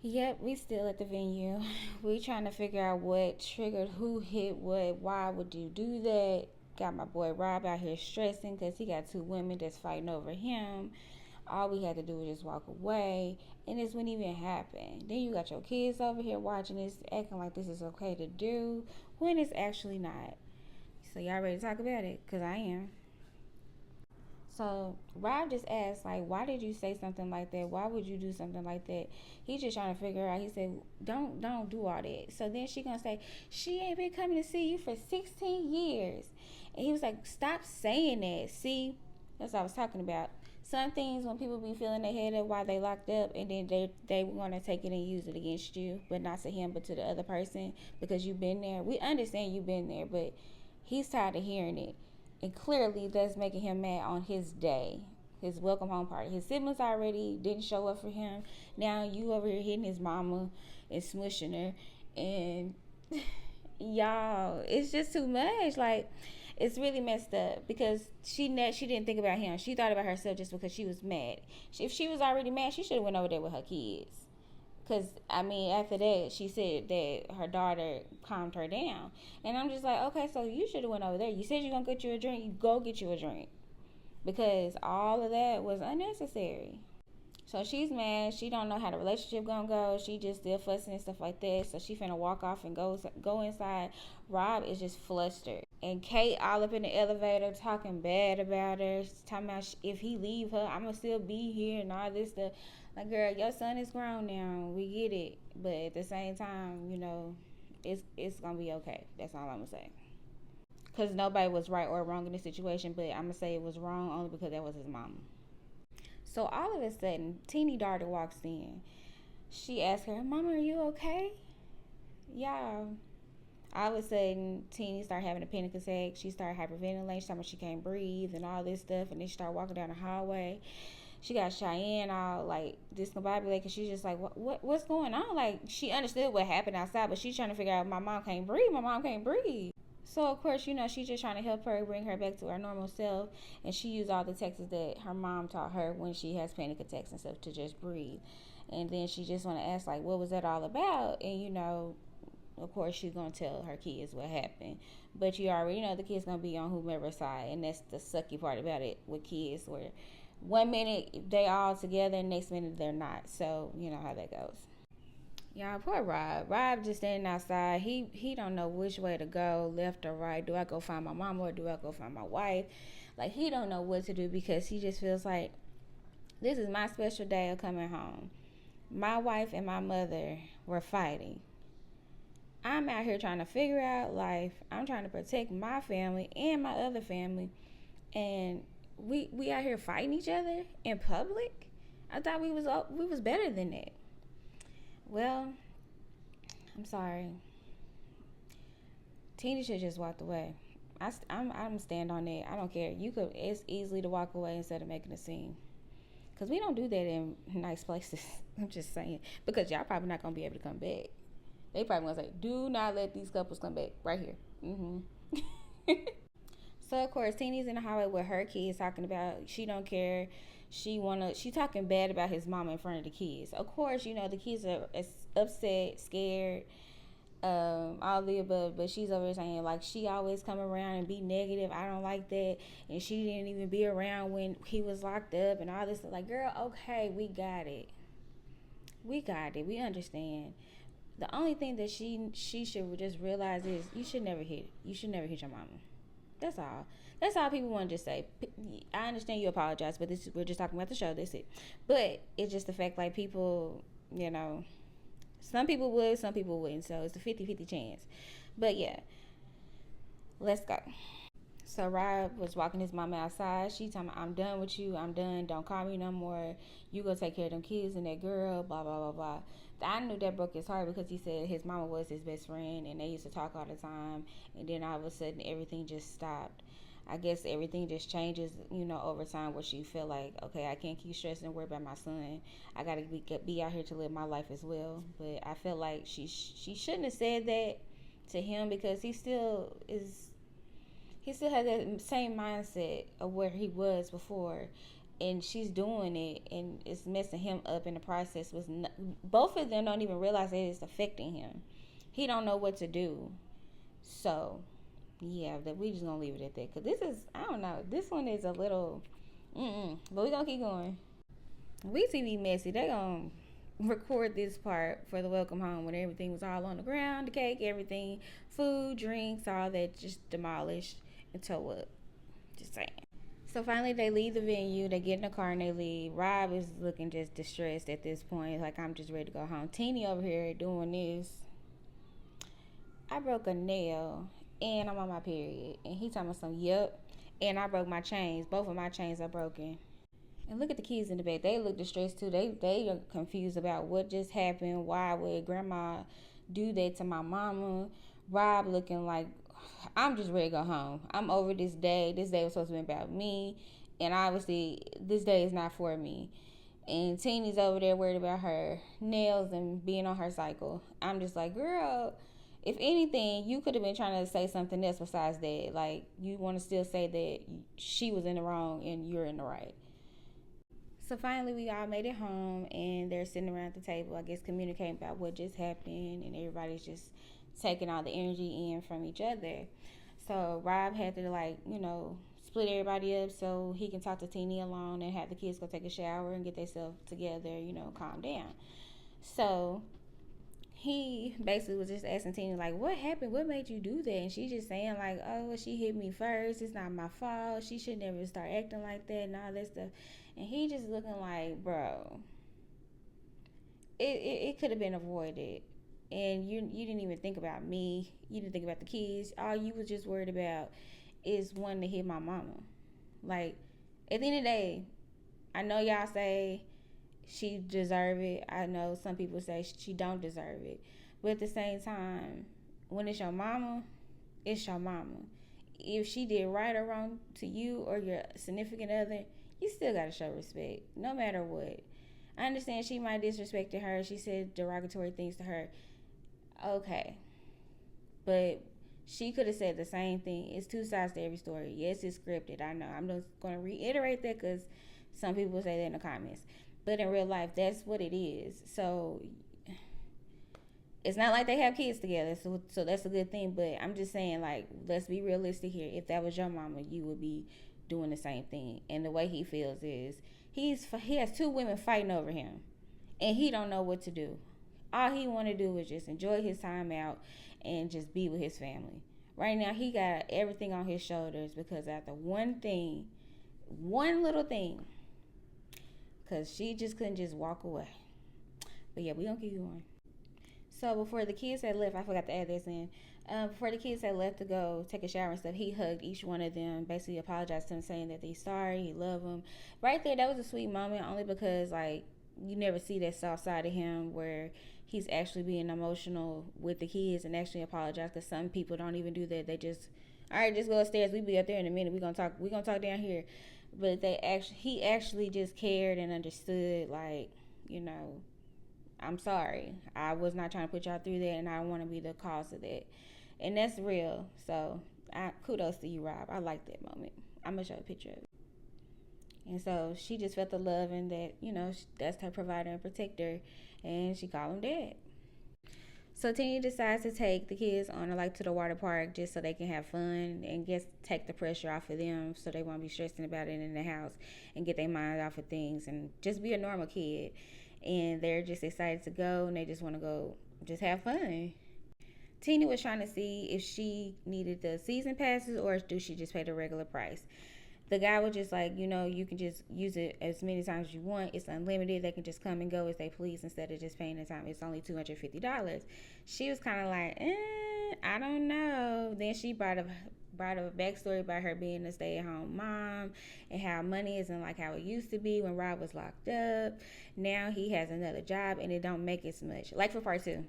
Yep, we still at the venue. We trying to figure out what triggered, who hit what, why would you do that. Got my boy Rob out here stressing because he got two women that's fighting over him. All we had to do was just walk away, and this wouldn't even happen. Then you got your kids over here watching this, acting like this is okay to do, when it's actually not. So y'all ready to talk about it? Because I am. So Rob just asked, like, why did you say something like that? Why would you do something like that? He just trying to figure out. He said, don't do all that. So then she gonna say, she ain't been coming to see you for 16 years. And he was like, stop saying that. See, that's what I was talking about. Some things when people be feeling their head up while they locked up, and then they want to take it and use it against you, but not to him, but to the other person because you've been there. We understand you've been there, but he's tired of hearing it. And clearly that's making him mad on his day, his welcome home party. His siblings already didn't show up for him. Now you over here hitting his mama and smushing her. And y'all, it's just too much. Like, it's really messed up because she didn't think about him. She thought about herself just because she was mad. If she was already mad, she should have went over there with her kids. Because, I mean, after that, she said that her daughter calmed her down. And I'm just like, okay, so you should have went over there. You said you're going to get you a drink. You go get you a drink. Because all of that was unnecessary. So she's mad. She don't know how the relationship gonna go. She just still fussing and stuff like that. So she finna walk off and go inside. Rob is just flustered. And Kate all up in the elevator talking bad about her. She's talking about if he leave her, I'ma still be here and all this stuff. Like, girl, your son is grown now. We get it. But at the same time, it's gonna be okay. That's all I'm gonna say. Because nobody was right or wrong in this situation, but I'm gonna say it was wrong only because that was his mama. So all of a sudden, Teeny daughter walks in. She asks her, Mama, are you okay? Yeah. All of a sudden, Teeny started having a panic attack. She started hyperventilating. She told me she can't breathe and all this stuff. And then she started walking down the hallway. She got Cheyenne all like discombobulated because she's just like, what's going on? Like, she understood what happened outside, but she's trying to figure out, my mom can't breathe. My mom can't breathe. So of course, she's just trying to help her bring her back to her normal self, and she used all the texts that her mom taught her when she has panic attacks and stuff to just breathe. And then she just want to ask, like, what was that all about? And of course, she's gonna tell her kids what happened, but you already know the kids gonna be on whomever's side, and that's the sucky part about it with kids, where one minute they all together, and next minute they're not. So you know how that goes. Y'all, poor Rob. Rob just standing outside. He don't know which way to go, left or right. Do I go find my mom or do I go find my wife? Like, he don't know what to do because he just feels like this is my special day of coming home. My wife and my mother were fighting. I'm out here trying to figure out life. I'm trying to protect my family and my other family, and we out here fighting each other in public. I thought we was better than that. Well, I'm sorry. Tina should just walked away. I'm stand on that. I don't care. It's easily to walk away instead of making a scene. Because we don't do that in nice places. I'm just saying. Because y'all probably not going to be able to come back. They probably going to say, do not let these couples come back. Right here. So, of course, Teeny's in the highway with her kids talking about she don't care. She talking bad about his mama in front of the kids. Of course, the kids are upset, scared, all the above, but she's over there saying, like, she always come around and be negative. I don't like that. And she didn't even be around when he was locked up and all this. Like, girl, okay, we got it. We understand. The only thing that she should just realize is you should never hit your mama. That's all. That's all people want to just say. I understand you apologize, but we're just talking about the show. That's it. But it's just the fact, like, people, some people would, some people wouldn't. So it's a 50-50 chance. But yeah, let's go. So Rob was walking his mama outside. She told me, I'm done with you. I'm done. Don't call me no more. You go take care of them kids and that girl, blah, blah, blah, blah. I knew that broke his heart because he said his mama was his best friend and they used to talk all the time. And then all of a sudden, everything just stopped. I guess everything just changes, over time, where she feel like, okay, I can't keep stressing and worry about my son. I got to be out here to live my life as well. But I feel like she shouldn't have said that to him because he still has that same mindset of where he was before. and she's doing it, and it's messing him up in the process. Both of them don't even realize that it's affecting him. He don't know what to do. So yeah, that we just gonna leave it at that, because this is, I don't know, this one is a little but we gonna keep going. We TV messy. They gonna record this part for the welcome home when everything was all on the ground, the cake, everything, food, drinks, all that just demolished and tow up. Just saying. So finally, they leave the venue. They get in the car and they leave. Rob is looking just distressed at this point, like, I'm just ready to go home. Tennie over here doing this. I broke a nail and I'm on my period. And he talking about some, yep. And I broke my chains. Both of my chains are broken. And look at the kids in the back. They look distressed too. They are confused about what just happened. Why would grandma do that to my mama? Rob looking like, I'm just ready to go home. I'm over this day. This day was supposed to be about me. And obviously, this day is not for me. And Tennie's over there worried about her nails and being on her cycle. I'm just like, girl, if anything, you could have been trying to say something else besides that. Like, you want to still say that she was in the wrong and you're in the right. So finally, we all made it home, and they're sitting around the table, I guess, communicating about what just happened, and everybody's just taking all the energy in from each other. So Rob had to, like, split everybody up so he can talk to Tennie alone and have the kids go take a shower and get themselves together, calm down. So he basically was just asking Tennie, like, what happened? What made you do that? And she just saying, like, oh, well, she hit me first. It's not my fault. She should never start acting like that and all that stuff. And he just looking like, bro, it could have been avoided. And you didn't even think about me. You didn't think about the kids. All you was just worried about is wanting to hit my mama. Like, at the end of the day, I know y'all say she deserve it. I know some people say she don't deserve it. But at the same time, when it's your mama, it's your mama. If she did right or wrong to you or your significant other, you still gotta show respect, no matter what. I understand she might disrespected her. She said derogatory things to her. Okay. But she could have said the same thing. It's two sides to every story. Yes, it's scripted. I know. I'm just going to reiterate that because some people say that in the comments. But in real life, that's what it is. So it's not like they have kids together. So that's a good thing. But I'm just saying, like, let's be realistic here. If that was your mama, you would be doing the same thing. And the way he feels is he has two women fighting over him. And he don't know what to do. All he want to do is just enjoy his time out and just be with his family. Right now, he got everything on his shoulders because after one little thing, because she just couldn't just walk away. But yeah, we gonna keep going. So before the kids had left, I forgot to add this in. Before the kids had left to go take a shower and stuff, he hugged each one of them, basically apologized to them, saying that he's sorry, he loved them. Right there, that was a sweet moment, only because, like, you never see that soft side of him where he's actually being emotional with the kids and actually apologize, because some people don't even do that. They just, all right, just go upstairs, we be up there in a minute, we're gonna talk down here. But he actually just cared and understood, like, I'm sorry, I was not trying to put y'all through that, and I don't want to be the cause of that. And that's real. So kudos to you, Rob. I like that moment. I'm gonna show a picture of it. And so she just felt the love, and that, that's her provider and protector, and she called him dad. So Tennie decides to take the kids on to the water park just so they can have fun and take the pressure off of them, so they won't be stressing about it in the house, and get their mind off of things and just be a normal kid. And they're just excited to go, and they just want to go just have fun. Tennie was trying to see if she needed the season passes or do she just pay the regular price. The guy was just like, you can just use it as many times as you want. It's unlimited. They can just come and go as they please instead of just paying the time. It's only $250. She was kind of like, I don't know. Then she brought a backstory about her being a stay-at-home mom and how money isn't like how it used to be when Rob was locked up. Now he has another job and it don't make as much. Like for part 2.